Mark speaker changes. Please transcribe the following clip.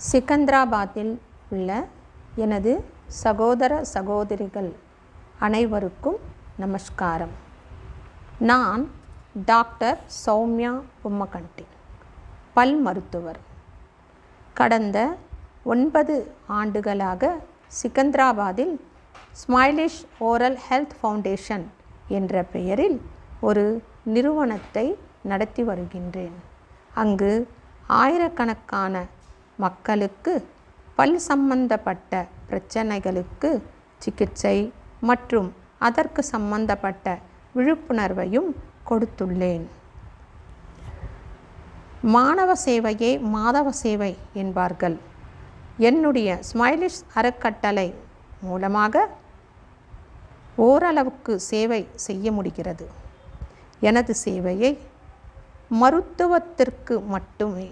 Speaker 1: சிக்கந்தராபாத்தில் உள்ள எனது சகோதர சகோதரிகள் அனைவருக்கும் நமஸ்காரம். நான் டாக்டர் சௌமியா பொம்மகண்டி, பல் மருத்துவர். கடந்த 9 ஆண்டுகளாக சிக்கந்தராபாத்தில் ஸ்மைலிஷ் ஓரல் ஹெல்த் ஃபவுண்டேஷன் என்ற பெயரில் ஒரு நிறுவனத்தை நடத்தி வருகின்றேன். அங்கு ஆயிரக்கணக்கான மக்களுக்கு பல் சம்பந்தப்பட்ட பிரச்சனைகளுக்கு சிகிச்சை மற்றும் அதற்கு சம்பந்தப்பட்ட விழிப்புணர்வையும் கொடுத்துள்ளேன். மாணவ சேவையே மாதவ சேவை என்பார்கள். என்னுடைய ஸ்மைலிஷ் அறக்கட்டளை மூலமாக ஓரளவுக்கு சேவை செய்ய முடிகிறது. எனது சேவையை மருத்துவத்திற்கு மட்டுமே